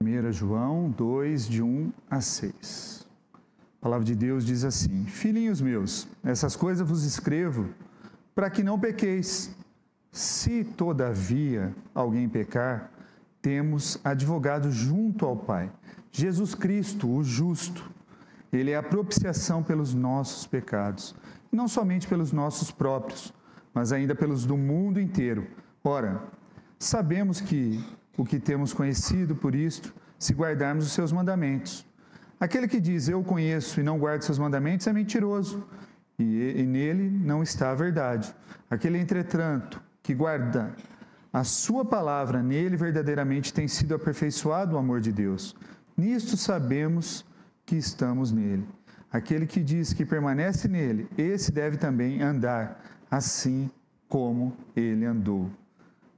1 João 2, de 1 a 6. A palavra de Deus diz assim: Filhinhos meus, essas coisas vos escrevo para que não pequeis. Se, todavia, alguém pecar, temos advogado junto ao Pai, Jesus Cristo, o justo. Ele é a propiciação pelos nossos pecados, e não somente pelos nossos próprios, mas ainda pelos do mundo inteiro. Ora, sabemos que o que temos conhecido por isto, se guardarmos os seus mandamentos. Aquele que diz, eu conheço e não guarda seus mandamentos, é mentiroso, e nele não está a verdade. Aquele, entretanto, que guarda a sua palavra, nele verdadeiramente tem sido aperfeiçoado o amor de Deus. Nisto sabemos que estamos nele. Aquele que diz que permanece nele, esse deve também andar assim como ele andou.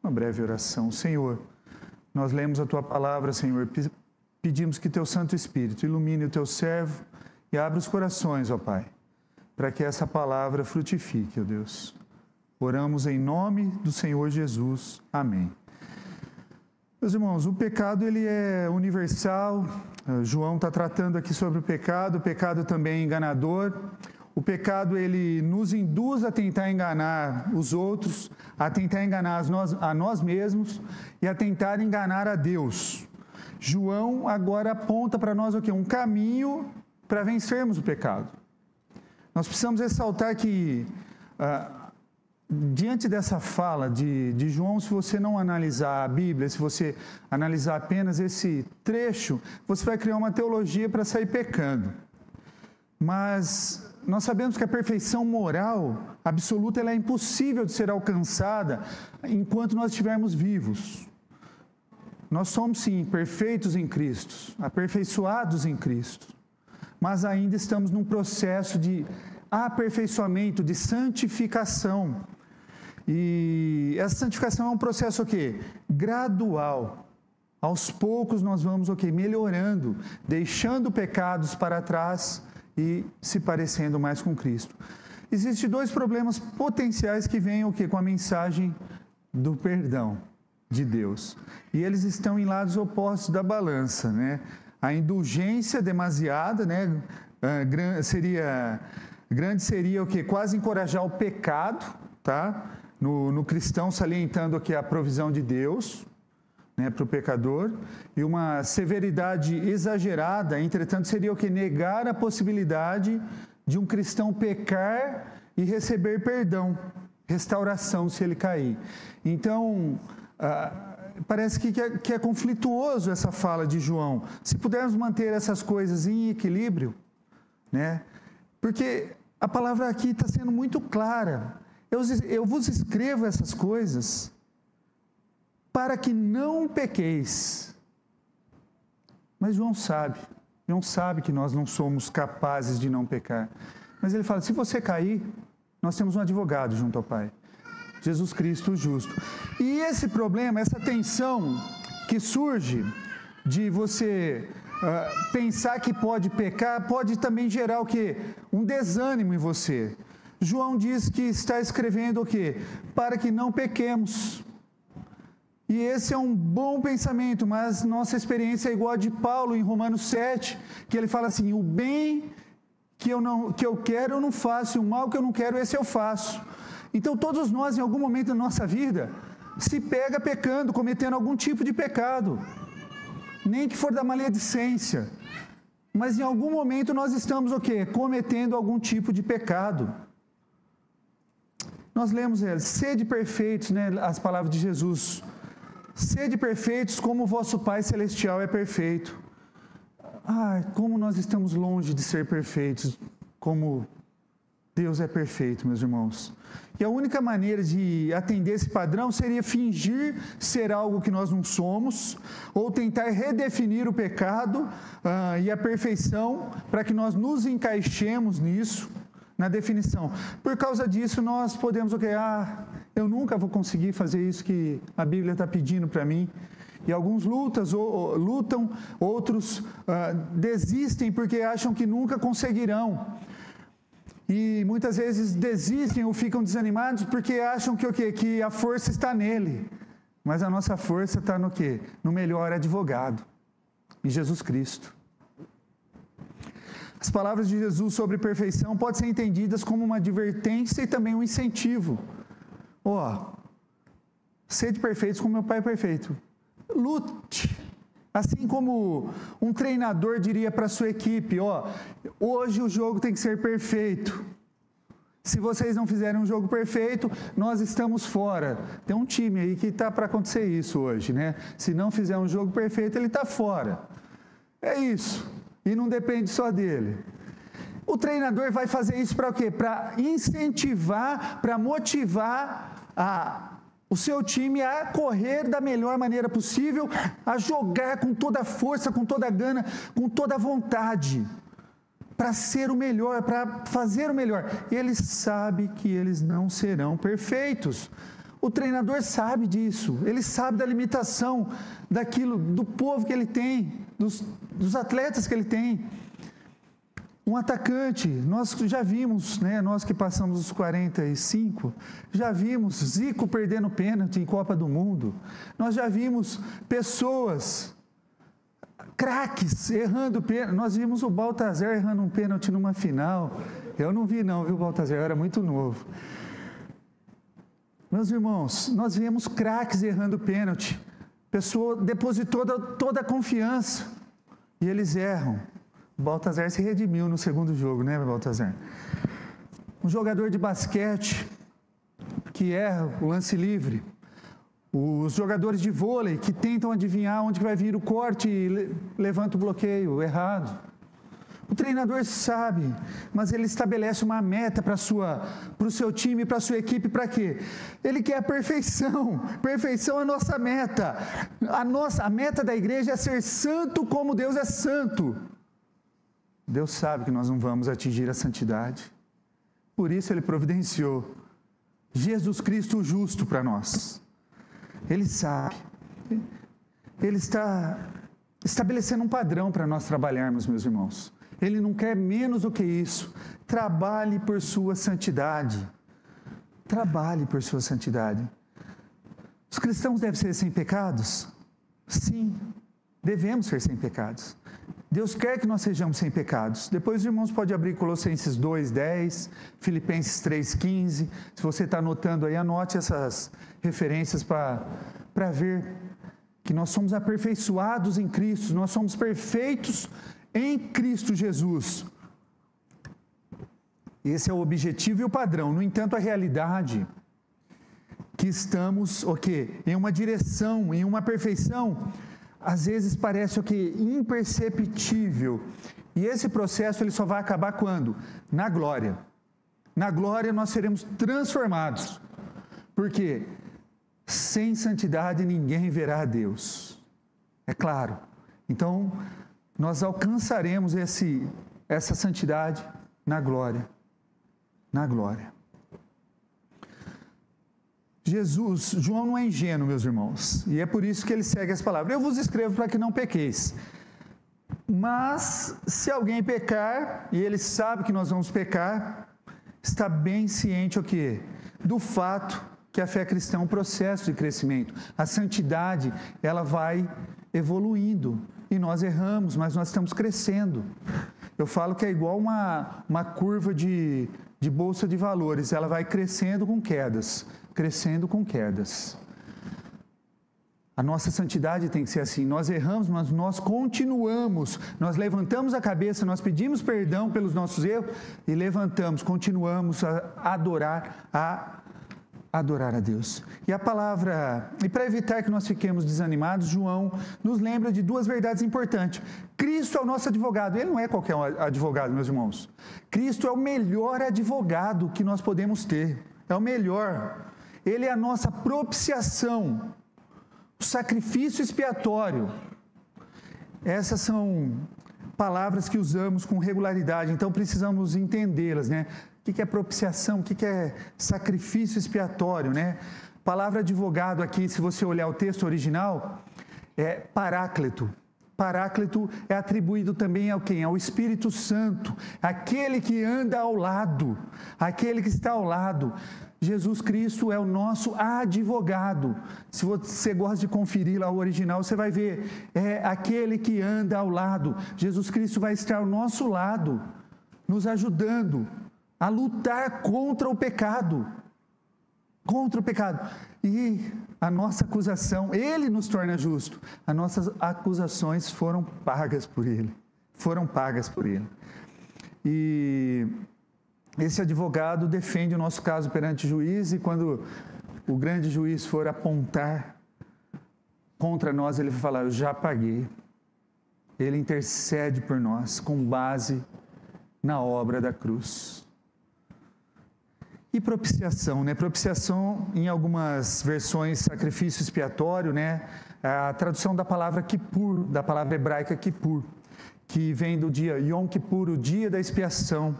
Uma breve oração. Senhor, nós lemos a Tua palavra, Senhor, pedimos que Teu Santo Espírito ilumine o Teu servo e abra os corações, ó Pai, para que essa palavra frutifique, ó Deus. Oramos em nome do Senhor Jesus. Amém. Meus irmãos, o pecado ele é universal. João está tratando aqui sobre o pecado também é enganador. O pecado ele nos induz a tentar enganar os outros, a tentar enganar a nós mesmos e a tentar enganar a Deus. João agora aponta para nós o quê? Um caminho para vencermos o pecado. Nós precisamos ressaltar que diante dessa fala de João, se você não analisar a Bíblia, se você analisar apenas esse trecho, você vai criar uma teologia para sair pecando. Mas nós sabemos que a perfeição moral absoluta ela é impossível de ser alcançada enquanto nós estivermos vivos. Nós somos, sim, perfeitos em Cristo, aperfeiçoados em Cristo, mas ainda estamos num processo de aperfeiçoamento, de santificação. E essa santificação é um processo o quê? Gradual. Aos poucos nós vamos o quê? Melhorando, deixando pecados para trás e se parecendo mais com Cristo. Existem dois problemas potenciais que vêm o quê? Com a mensagem do perdão de Deus. E eles estão em lados opostos da balança, né? A indulgência demasiada, né? Grande seria o quê? Quase encorajar o pecado, tá? No cristão, salientando aqui a provisão de Deus, né, para o pecador, e uma severidade exagerada, entretanto, seria o que? Negar a possibilidade de um cristão pecar e receber perdão, restauração, se ele cair. Então, parece que é conflituoso essa fala de João. Se pudermos manter essas coisas em equilíbrio, né, porque a palavra aqui está sendo muito clara. Eu vos escrevo essas coisas para que não pequeis. Mas João sabe que nós não somos capazes de não pecar. Mas ele fala, se você cair, nós temos um advogado junto ao Pai, Jesus Cristo o justo. E esse problema, essa tensão que surge de você pensar que pode pecar, pode também gerar o quê? Um desânimo em você. João diz que está escrevendo o quê? Para que não pequemos. E esse é um bom pensamento, mas nossa experiência é igual a de Paulo em Romanos 7, que ele fala assim, o bem que eu quero eu não faço, e o mal que eu não quero esse eu faço. Então todos nós em algum momento da nossa vida se pega pecando, cometendo algum tipo de pecado, nem que for da maledicência, mas em algum momento nós estamos o quê? Cometendo algum tipo de pecado. Nós lemos, sede perfeitos, né, as palavras de Jesus, sede perfeitos como o vosso Pai Celestial é perfeito. Como nós estamos longe de ser perfeitos, como Deus é perfeito, meus irmãos. E a única maneira de atender esse padrão seria fingir ser algo que nós não somos, ou tentar redefinir o pecado e a perfeição, para que nós nos encaixemos nisso, na definição. Por causa disso, nós podemos o quê? Eu nunca vou conseguir fazer isso que a Bíblia está pedindo para mim. E alguns lutam, outros desistem porque acham que nunca conseguirão. E muitas vezes desistem ou ficam desanimados porque acham que o quê? Que a força está nele. Mas a nossa força está no quê? No melhor advogado, em Jesus Cristo. As palavras de Jesus sobre perfeição podem ser entendidas como uma advertência e também um incentivo. Sede perfeitos como meu Pai é perfeito. Lute. Assim como um treinador diria para a sua equipe, hoje o jogo tem que ser perfeito. Se vocês não fizerem um jogo perfeito, nós estamos fora. Tem um time aí que está para acontecer isso hoje, né? Se não fizer um jogo perfeito, ele está fora. É isso. E não depende só dele. O treinador vai fazer isso para o quê? Para incentivar, para motivar o seu time a correr da melhor maneira possível, a jogar com toda a força, com toda a gana, com toda a vontade, para ser o melhor, para fazer o melhor. Ele sabe que eles não serão perfeitos. O treinador sabe disso, ele sabe da limitação daquilo, do povo que ele tem, dos atletas que ele tem. Um atacante, nós já vimos, nós que passamos os 45, já vimos Zico perdendo pênalti em Copa do Mundo, nós já vimos pessoas, craques, errando pênalti, nós vimos o Baltazar errando um pênalti numa final, eu não vi não, viu Baltazar, eu era muito novo. Meus irmãos, nós vimos craques errando pênalti, pessoa depositou toda a confiança, e eles erram. O Baltazar se redimiu no segundo jogo, né, Baltazar? Um jogador de basquete que erra o lance livre. Os jogadores de vôlei que tentam adivinhar onde vai vir o corte e levanta o bloqueio errado. O treinador sabe, mas ele estabelece uma meta para o seu time, para a sua equipe, para quê? Ele quer a perfeição. Perfeição é a nossa meta. A meta da igreja é ser santo como Deus é santo. Deus sabe que nós não vamos atingir a santidade. Por isso Ele providenciou Jesus Cristo o justo para nós. Ele sabe. Ele está estabelecendo um padrão para nós trabalharmos, meus irmãos. Ele não quer menos do que isso. Trabalhe por sua santidade. Trabalhe por sua santidade. Os cristãos devem ser sem pecados? Sim, devemos ser sem pecados. Deus quer que nós sejamos sem pecados. Depois os irmãos podem abrir Colossenses 2:10, Filipenses 3:15. Se você está anotando aí, anote essas referências para ver que nós somos aperfeiçoados em Cristo, nós somos perfeitos em Cristo Jesus. Esse é o objetivo e o padrão. No entanto, a realidade que estamos, em uma direção, em uma perfeição, às vezes parece imperceptível. E esse processo ele só vai acabar quando? Na glória. Na glória nós seremos transformados. Porque sem santidade ninguém verá a Deus. É claro. Então, nós alcançaremos essa santidade na glória. Na glória. João não é ingênuo, meus irmãos, e é por isso que ele segue as palavras. Eu vos escrevo para que não pequeis. Mas, se alguém pecar, e ele sabe que nós vamos pecar, está bem ciente do fato que a fé cristã é um processo de crescimento. A santidade, ela vai evoluindo, e nós erramos, mas nós estamos crescendo. Eu falo que é igual uma curva de bolsa de valores, ela vai crescendo com quedas. Crescendo com quedas. A nossa santidade tem que ser assim. Nós erramos, mas nós continuamos. Nós levantamos a cabeça, nós pedimos perdão pelos nossos erros e levantamos, continuamos a adorar a Deus. E a palavra, e para evitar que nós fiquemos desanimados, João nos lembra de duas verdades importantes. Cristo é o nosso advogado. Ele não é qualquer advogado, meus irmãos. Cristo é o melhor advogado que nós podemos ter. É o melhor. Ele é a nossa propiciação, o sacrifício expiatório. Essas são palavras que usamos com regularidade, então precisamos entendê-las, né? O que é propiciação? O que é sacrifício expiatório, né? Palavra advogado aqui, se você olhar o texto original, é paráclito. Paráclito é atribuído também ao quem? Ao Espírito Santo, aquele que anda ao lado, aquele que está ao lado. Jesus Cristo é o nosso advogado. Se você gosta de conferir lá o original, você vai ver, é aquele que anda ao lado. Jesus Cristo vai estar ao nosso lado, nos ajudando a lutar contra o pecado. Contra o pecado. E a nossa acusação, Ele nos torna justo. As nossas acusações foram pagas por Ele. Foram pagas por Ele. E esse advogado defende o nosso caso perante o juiz, e quando o grande juiz for apontar contra nós, ele vai falar: eu já paguei. Ele intercede por nós com base na obra da cruz. E propiciação, né? Propiciação, em algumas versões, sacrifício expiatório, né? A tradução da palavra Kippur, da palavra hebraica Kippur, que vem do dia Yom Kippur, o dia da expiação.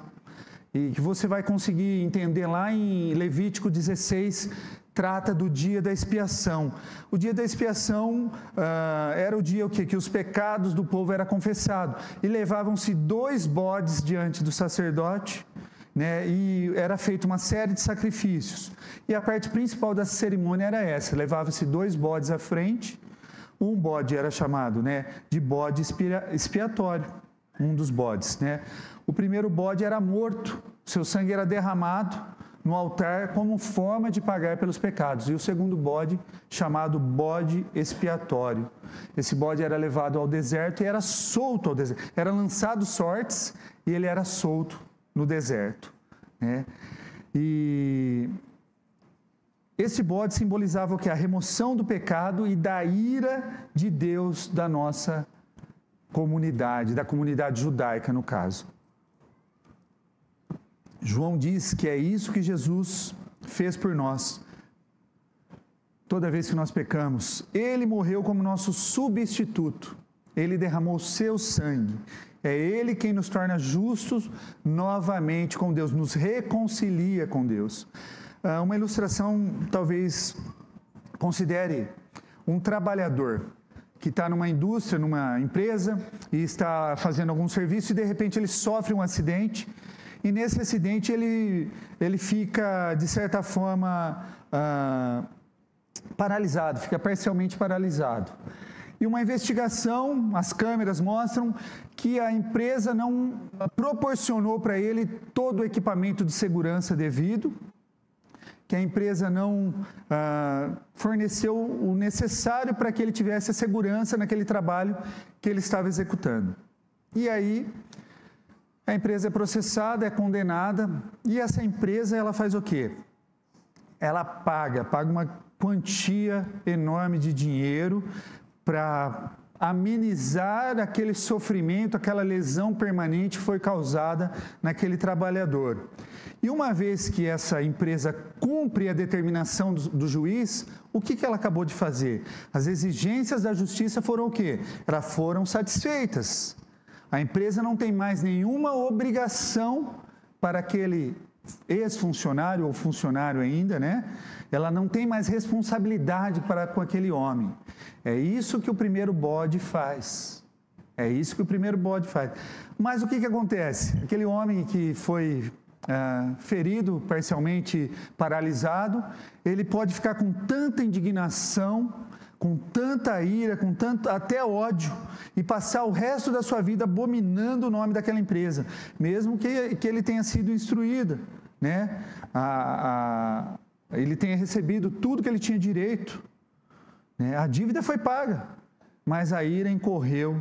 E que você vai conseguir entender lá em Levítico 16, trata do dia da expiação. O dia da expiação era o dia que os pecados do povo eram confessados. E levavam-se 2 bodes diante do sacerdote, né? E era feita uma série de sacrifícios. E a parte principal da cerimônia era essa: levava-se 2 bodes à frente. Um bode era chamado, né, de bode expiatório, um dos bodes, né? O primeiro bode era morto, seu sangue era derramado no altar como forma de pagar pelos pecados. E o segundo bode, chamado bode expiatório. Esse bode era levado ao deserto e era solto ao deserto. Era lançado sortes e ele era solto no deserto, né? E esse bode simbolizava o que? A remoção do pecado e da ira de Deus da nossa comunidade, da comunidade judaica, no caso. João diz que é isso que Jesus fez por nós. Toda vez que nós pecamos, Ele morreu como nosso substituto. Ele derramou o seu sangue. É Ele quem nos torna justos novamente com Deus, nos reconcilia com Deus. Uma ilustração, talvez, considere um trabalhador que está numa indústria, numa empresa, e está fazendo algum serviço e, de repente, ele sofre um acidente. E nesse acidente ele fica, de certa forma, paralisado, fica parcialmente paralisado. E uma investigação, as câmeras mostram que a empresa não proporcionou para ele todo o equipamento de segurança devido, que a empresa não forneceu o necessário para que ele tivesse a segurança naquele trabalho que ele estava executando. E aí a empresa é processada, é condenada, e essa empresa, ela faz o quê? Ela paga uma quantia enorme de dinheiro para amenizar aquele sofrimento, aquela lesão permanente que foi causada naquele trabalhador. E uma vez que essa empresa cumpre a determinação do juiz, o que ela acabou de fazer? As exigências da justiça foram o quê? Elas foram satisfeitas. A empresa não tem mais nenhuma obrigação para aquele ex-funcionário ou funcionário ainda, né? Ela não tem mais responsabilidade para com aquele homem. É isso que o primeiro bode faz. É isso que o primeiro bode faz. Mas o que acontece? Aquele homem que foi ferido, parcialmente paralisado, ele pode ficar com tanta indignação, com tanta ira, com tanto até ódio, e passar o resto da sua vida abominando o nome daquela empresa, mesmo que ele tenha sido instruído, né? Ele tenha recebido tudo que ele tinha direito, né? A dívida foi paga, mas a ira incorreu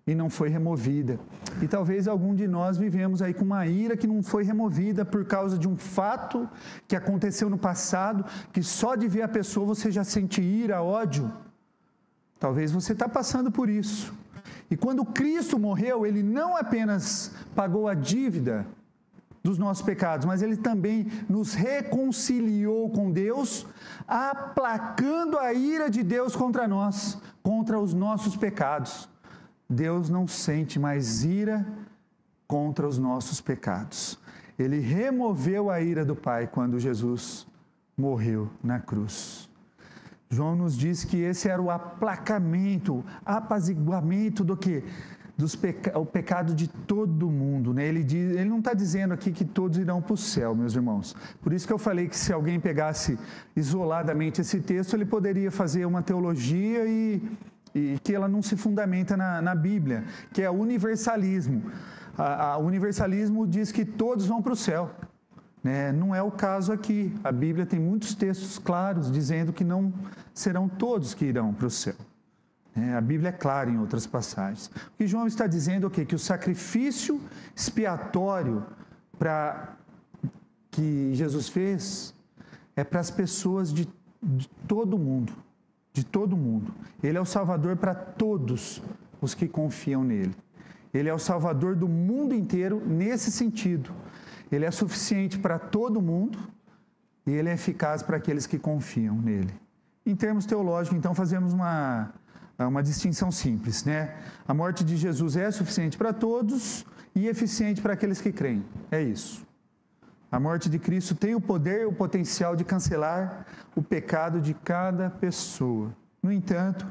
e não foi removida. E talvez algum de nós vivemos aí com uma ira que não foi removida por causa de um fato que aconteceu no passado, que só de ver a pessoa você já sente ira, ódio. Talvez você está passando por isso. E quando Cristo morreu, Ele não apenas pagou a dívida dos nossos pecados, mas Ele também nos reconciliou com Deus, aplacando a ira de Deus contra nós, contra os nossos pecados. Deus não sente mais ira contra os nossos pecados. Ele removeu a ira do Pai quando Jesus morreu na cruz. João nos diz que esse era o aplacamento, apaziguamento do quê? O pecado de todo mundo, né? Ele não está dizendo aqui que todos irão para o céu, meus irmãos. Por isso que eu falei que se alguém pegasse isoladamente esse texto, ele poderia fazer uma teologia e que ela não se fundamenta na Bíblia, que é o universalismo. O universalismo diz que todos vão para o céu. Né? Não é o caso aqui. A Bíblia tem muitos textos claros dizendo que não serão todos que irão para o céu. A Bíblia é clara em outras passagens. O que João está dizendo é o quê? Que o sacrifício expiatório que Jesus fez é para as pessoas de todo mundo. De todo mundo. Ele é o Salvador para todos os que confiam nele. Ele é o Salvador do mundo inteiro nesse sentido. Ele é suficiente para todo mundo e ele é eficaz para aqueles que confiam nele. Em termos teológicos, então, fazemos uma distinção simples, né? A morte de Jesus é suficiente para todos e eficiente para aqueles que creem. É isso. A morte de Cristo tem o poder e o potencial de cancelar o pecado de cada pessoa. No entanto,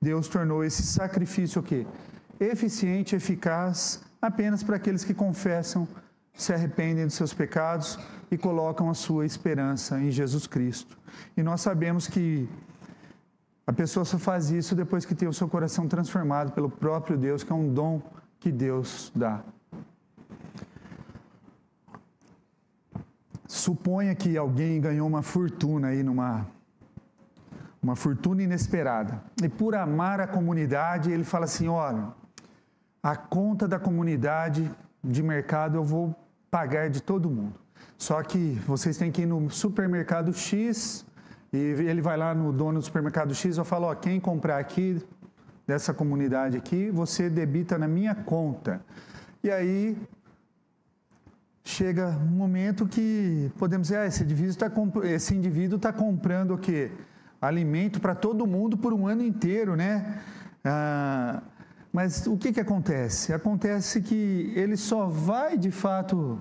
Deus tornou esse sacrifício o quê? Eficiente, eficaz, apenas para aqueles que confessam, se arrependem dos seus pecados e colocam a sua esperança em Jesus Cristo. E nós sabemos que a pessoa só faz isso depois que tem o seu coração transformado pelo próprio Deus, que é um dom que Deus dá. Suponha que alguém ganhou uma fortuna aí uma fortuna inesperada. E por amar a comunidade, ele fala assim, olha, a conta da comunidade de mercado eu vou pagar de todo mundo. Só que vocês têm que ir no supermercado X, e ele vai lá no dono do supermercado X e fala, ó, quem comprar aqui, dessa comunidade aqui, você debita na minha conta. E aí chega um momento que podemos dizer, esse indivíduo está comprando o quê? Alimento para todo mundo por um ano inteiro, né? Mas o que acontece? Acontece que ele só vai, de fato,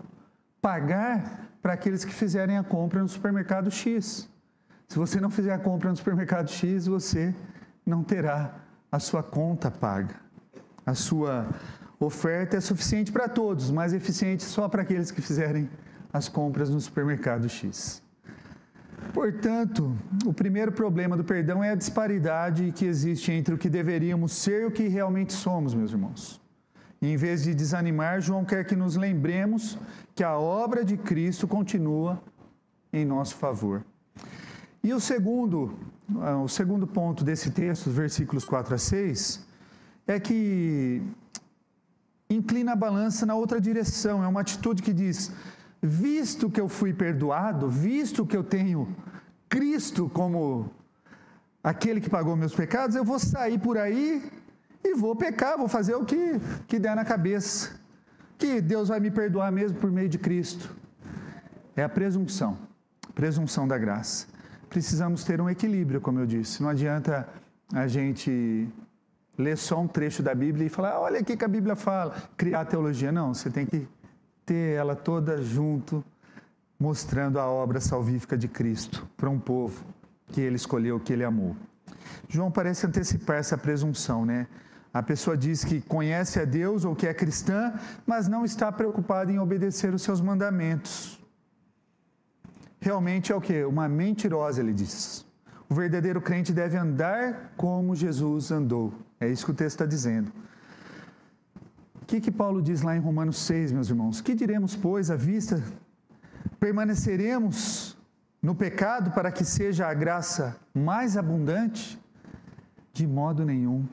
pagar para aqueles que fizerem a compra no supermercado X. Se você não fizer a compra no supermercado X, você não terá a sua conta paga. A sua oferta é suficiente para todos, mas eficiente só para aqueles que fizerem as compras no supermercado X. Portanto, o primeiro problema do perdão é a disparidade que existe entre o que deveríamos ser e o que realmente somos, meus irmãos. E, em vez de desanimar, João quer que nos lembremos que a obra de Cristo continua em nosso favor. E o segundo ponto desse texto, versículos 4 a 6, é que inclina a balança na outra direção. É uma atitude que diz, visto que eu fui perdoado, visto que eu tenho Cristo como aquele que pagou meus pecados, eu vou sair por aí e vou pecar, vou fazer o que der na cabeça. Que Deus vai me perdoar mesmo por meio de Cristo. É a presunção da graça. Precisamos ter um equilíbrio, como eu disse. Não adianta a gente ler só um trecho da Bíblia e falar, olha o que a Bíblia fala, criar teologia. Não, você tem que ter ela toda junto, mostrando a obra salvífica de Cristo para um povo que ele escolheu, que ele amou. João parece antecipar essa presunção, né? A pessoa diz que conhece a Deus ou que é cristã, mas não está preocupada em obedecer os seus mandamentos. Realmente é o quê? Uma mentirosa, ele diz. O verdadeiro crente deve andar como Jesus andou. É isso que o texto está dizendo. O que Paulo diz lá em Romanos 6, meus irmãos? Que diremos, pois, à vista? Permaneceremos no pecado para que seja a graça mais abundante? De modo nenhum.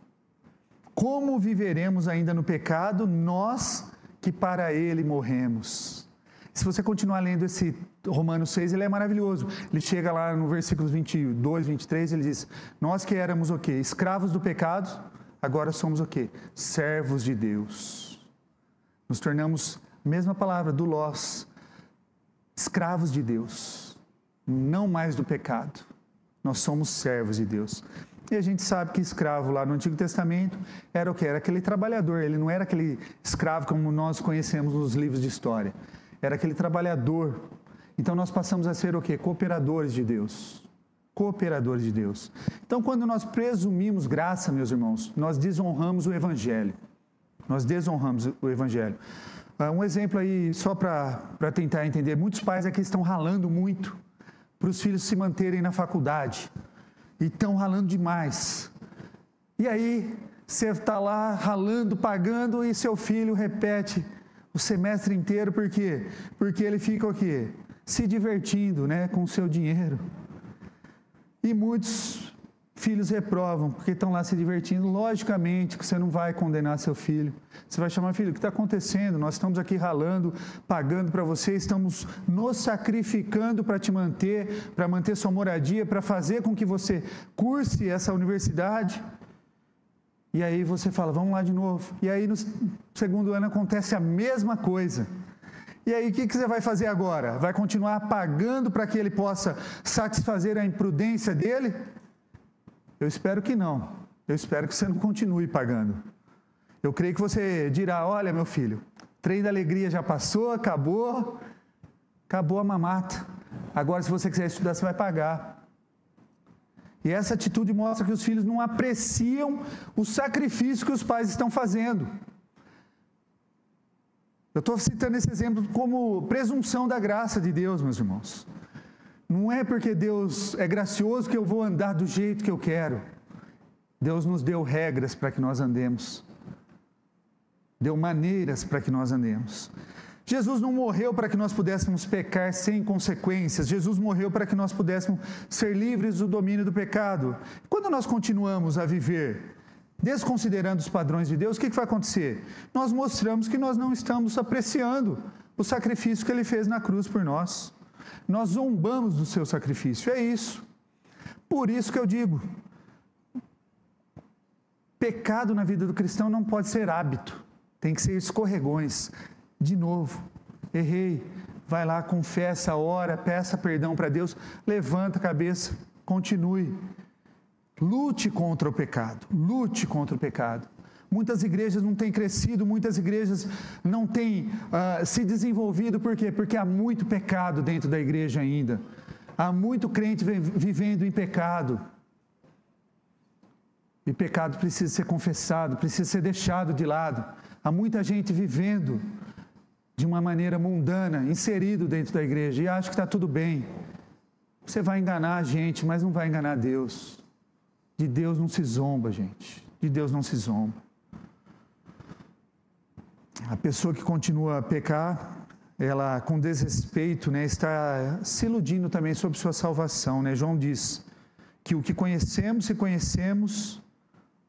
Como viveremos ainda no pecado, nós que para ele morremos? Se você continuar lendo esse Romanos 6, ele é maravilhoso. Ele chega lá no versículos 22, 23, ele diz, nós que éramos o quê? Escravos do pecado, agora somos o quê? Servos de Deus. Nos tornamos, mesma palavra, doulos, escravos de Deus, não mais do pecado. Nós somos servos de Deus. E a gente sabe que escravo lá no Antigo Testamento era o quê? Era aquele trabalhador, ele não era aquele escravo como nós conhecemos nos livros de história. Era aquele trabalhador. Então nós passamos a ser o quê? Cooperadores de Deus. cooperadores de Deus. Então, quando nós presumimos graça, meus irmãos, nós desonramos o Evangelho. Nós desonramos o Evangelho. Um exemplo aí, só para tentar entender, muitos pais aqui estão ralando muito para os filhos se manterem na faculdade. E estão ralando demais. E aí, você está lá ralando, pagando, e seu filho repete o semestre inteiro, por quê? Porque ele fica o quê? Se divertindo, né, com o seu dinheiro. E muitos filhos reprovam, porque estão lá se divertindo. Logicamente que você não vai condenar seu filho. Você vai chamar, filho, o que está acontecendo? Nós estamos aqui ralando, pagando para você, estamos nos sacrificando para te manter, para manter sua moradia, para fazer com que você curse essa universidade. E aí você fala, vamos lá de novo. E aí no segundo ano acontece a mesma coisa. E aí, o que você vai fazer agora? Vai continuar pagando para que ele possa satisfazer a imprudência dele? Eu espero que não. Eu espero que você não continue pagando. Eu creio que você dirá, olha, meu filho, o trem da alegria já passou, acabou a mamata. Agora, se você quiser estudar, você vai pagar. E essa atitude mostra que os filhos não apreciam o sacrifício que os pais estão fazendo. Eu estou citando esse exemplo como presunção da graça de Deus, meus irmãos. Não é porque Deus é gracioso que eu vou andar do jeito que eu quero. Deus nos deu regras para que nós andemos. Deu maneiras para que nós andemos. Jesus não morreu para que nós pudéssemos pecar sem consequências. Jesus morreu para que nós pudéssemos ser livres do domínio do pecado. Quando nós continuamos a viver desconsiderando os padrões de Deus, o que vai acontecer? Nós mostramos que nós não estamos apreciando o sacrifício que Ele fez na cruz por nós. Nós zombamos do seu sacrifício, é isso. Por isso que eu digo, pecado na vida do cristão não pode ser hábito, tem que ser escorregões. De novo, errei, vai lá, confessa, ora, peça perdão para Deus, levanta a cabeça, continue. Lute contra o pecado, lute contra o pecado. Muitas igrejas não têm crescido, muitas igrejas não têm se desenvolvido, por quê? Porque há muito pecado dentro da igreja ainda. Há muito crente vivendo em pecado. E pecado precisa ser confessado, precisa ser deixado de lado. Há muita gente vivendo de uma maneira mundana, inserido dentro da igreja, e acha que está tudo bem. Você vai enganar a gente, mas não vai enganar Deus. De Deus não se zomba, gente. De Deus não se zomba. A pessoa que continua a pecar, ela com desrespeito, né, está se iludindo também sobre sua salvação, né? João diz que o que conhecemos, se conhecemos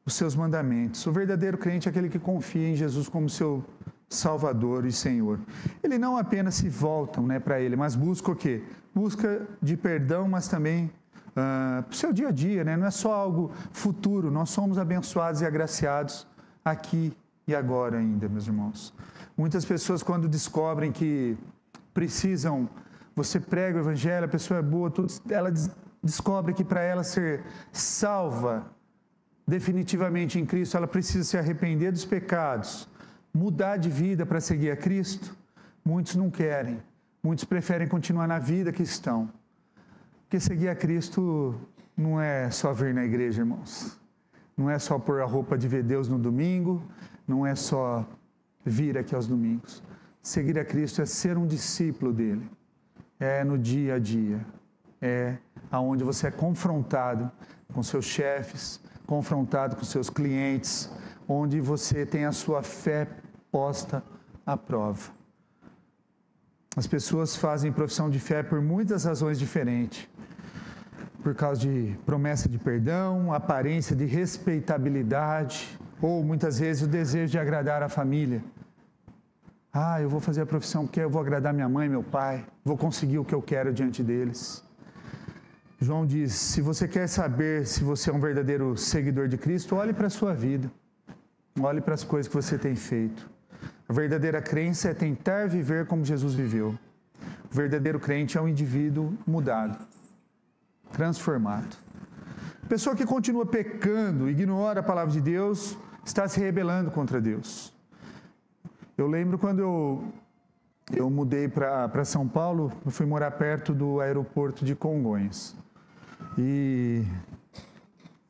os seus mandamentos. O verdadeiro crente é aquele que confia em Jesus como seu Salvador e Senhor. Ele não apenas se voltam, né, para Ele, mas busca o quê? Busca de perdão, mas também para o seu dia a dia, né? Não é só algo futuro, nós somos abençoados e agraciados aqui e agora ainda, meus irmãos. Muitas pessoas, quando descobrem que precisam, você prega o Evangelho, a pessoa é boa, ela descobre que para ela ser salva definitivamente em Cristo, ela precisa se arrepender dos pecados, mudar de vida para seguir a Cristo. Muitos não querem, muitos preferem continuar na vida que estão. Porque seguir a Cristo não é só vir na igreja, irmãos. Não é só pôr a roupa de ver Deus no domingo, não é só vir aqui aos domingos. Seguir a Cristo é ser um discípulo dele. É no dia a dia. É aonde você é confrontado com seus chefes, confrontado com seus clientes, onde você tem a sua fé posta à prova. As pessoas fazem profissão de fé por muitas razões diferentes. Por causa de promessa de perdão, aparência de respeitabilidade, ou muitas vezes o desejo de agradar a família. Eu vou fazer a profissão porque eu vou agradar minha mãe, meu pai, vou conseguir o que eu quero diante deles. João diz, se você quer saber se você é um verdadeiro seguidor de Cristo, olhe para a sua vida, olhe para as coisas que você tem feito. A verdadeira crença é tentar viver como Jesus viveu. O verdadeiro crente é um indivíduo mudado, transformado. A pessoa que continua pecando, ignora a palavra de Deus, está se rebelando contra Deus. Eu lembro quando eu mudei para São Paulo, eu fui morar perto do aeroporto de Congonhas. E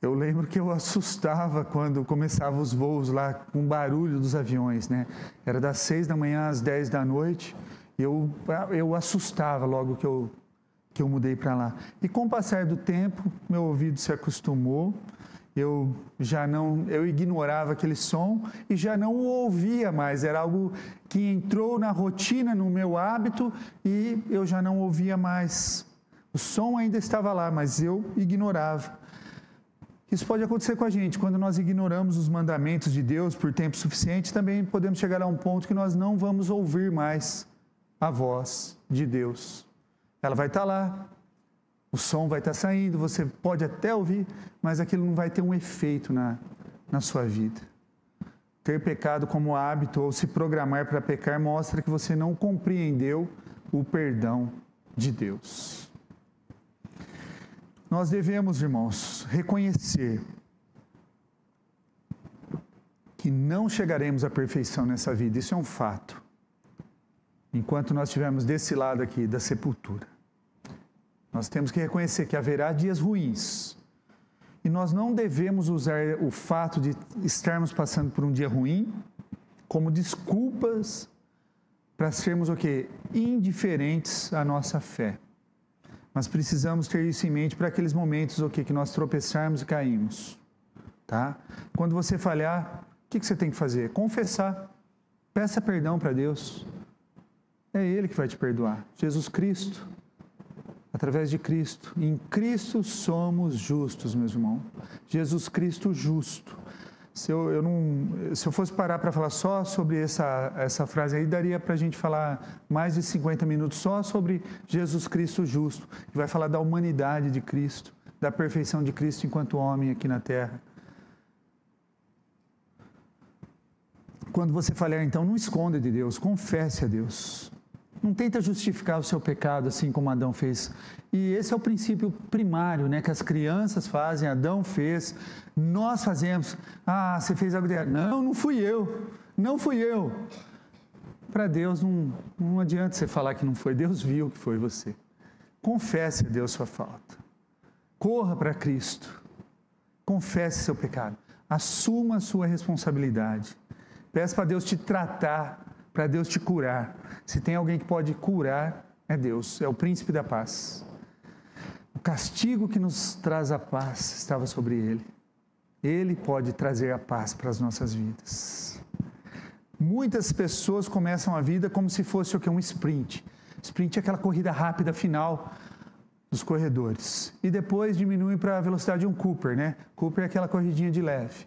eu lembro que eu assustava quando começavam os voos lá com o barulho dos aviões, né? Era das 6 da manhã às 10 da noite. Eu assustava logo que eu mudei para lá. E com o passar do tempo, meu ouvido se acostumou. Eu ignorava aquele som e já não o ouvia mais. Era algo que entrou na rotina, no meu hábito, e eu já não ouvia mais. O som ainda estava lá, mas eu ignorava. Isso pode acontecer com a gente. Quando nós ignoramos os mandamentos de Deus por tempo suficiente, também podemos chegar a um ponto que nós não vamos ouvir mais a voz de Deus. Ela vai estar lá, o som vai estar saindo, você pode até ouvir, mas aquilo não vai ter um efeito na sua vida. Ter pecado como hábito ou se programar para pecar mostra que você não compreendeu o perdão de Deus. Nós devemos, irmãos, reconhecer que não chegaremos à perfeição nessa vida, isso é um fato, enquanto nós estivermos desse lado aqui da sepultura. Nós temos que reconhecer que haverá dias ruins. E nós não devemos usar o fato de estarmos passando por um dia ruim como desculpas para sermos o quê? Indiferentes à nossa fé. Mas precisamos ter isso em mente para aqueles momentos o quê? Que nós tropeçarmos e caímos. Tá? Quando você falhar, o que você tem que fazer? Confessar. Peça perdão para Deus. É Ele que vai te perdoar. Jesus Cristo. Através de Cristo. Em Cristo somos justos, meus irmãos. Jesus Cristo justo. Se eu fosse parar para falar só sobre essa frase aí, daria para a gente falar mais de 50 minutos só sobre Jesus Cristo justo, que vai falar da humanidade de Cristo, da perfeição de Cristo enquanto homem aqui na terra. Quando você falhar, então, não esconda de Deus, confesse a Deus. Não tenta justificar o seu pecado assim como Adão fez. E esse é o princípio primário, né, que as crianças fazem, Adão fez, nós fazemos. Ah, você fez algo de errado. Não fui eu. Não fui eu. Para Deus não adianta você falar que não foi. Deus viu que foi você. Confesse a Deus sua falta. Corra para Cristo. Confesse seu pecado. Assuma a sua responsabilidade. Peça para Deus te tratar, para Deus te curar. Se tem alguém que pode curar, é Deus, é o príncipe da paz. O castigo que nos traz a paz estava sobre Ele. Ele pode trazer a paz para as nossas vidas. Muitas pessoas começam a vida como se fosse o que? Um sprint. Sprint é aquela corrida rápida final dos corredores. E depois diminui para a velocidade de um Cooper, né? Cooper é aquela corridinha de leve.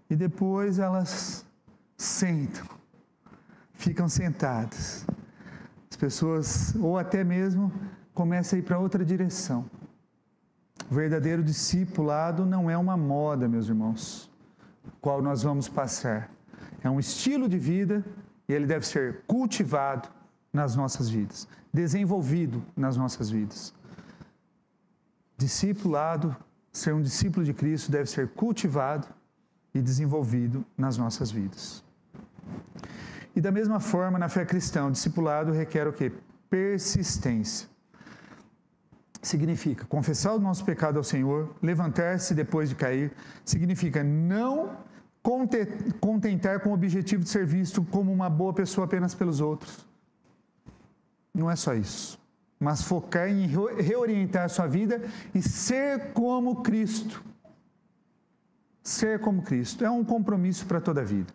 E depois elas sentam. Ficam sentadas. As pessoas, ou até mesmo, começam a ir para outra direção. O verdadeiro discipulado não é uma moda, meus irmãos, qual nós vamos passar. É um estilo de vida e ele deve ser cultivado nas nossas vidas, desenvolvido nas nossas vidas. Discipulado, ser um discípulo de Cristo deve ser cultivado e desenvolvido nas nossas vidas. E da mesma forma, na fé cristã, o discipulado requer o quê? Persistência. Significa confessar o nosso pecado ao Senhor, levantar-se depois de cair. Significa não contentar com o objetivo de ser visto como uma boa pessoa apenas pelos outros. Não é só isso. Mas focar em reorientar a sua vida e ser como Cristo. Ser como Cristo é um compromisso para toda a vida.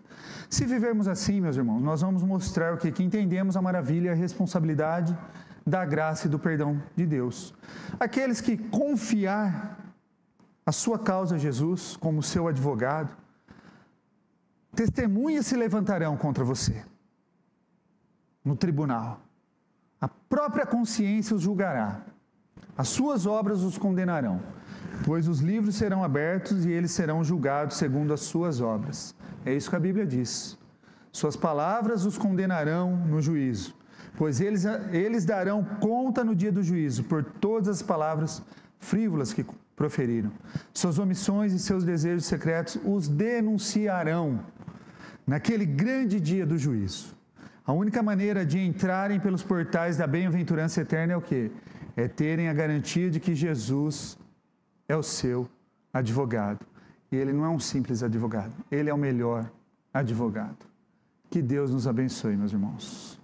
Se vivermos assim, meus irmãos, nós vamos mostrar o quê? Que entendemos a maravilha e a responsabilidade da graça e do perdão de Deus. Aqueles que confiar a sua causa a Jesus como seu advogado, testemunhas se levantarão contra você no tribunal. A própria consciência os julgará. As suas obras os condenarão. Pois os livros serão abertos e eles serão julgados segundo as suas obras. É isso que a Bíblia diz. Suas palavras os condenarão no juízo, pois eles darão conta no dia do juízo por todas as palavras frívolas que proferiram. Suas omissões e seus desejos secretos os denunciarão naquele grande dia do juízo. A única maneira de entrarem pelos portais da bem-aventurança eterna é o quê? É terem a garantia de que Jesus é o seu advogado. E Ele não é um simples advogado, Ele é o melhor advogado. Que Deus nos abençoe, meus irmãos.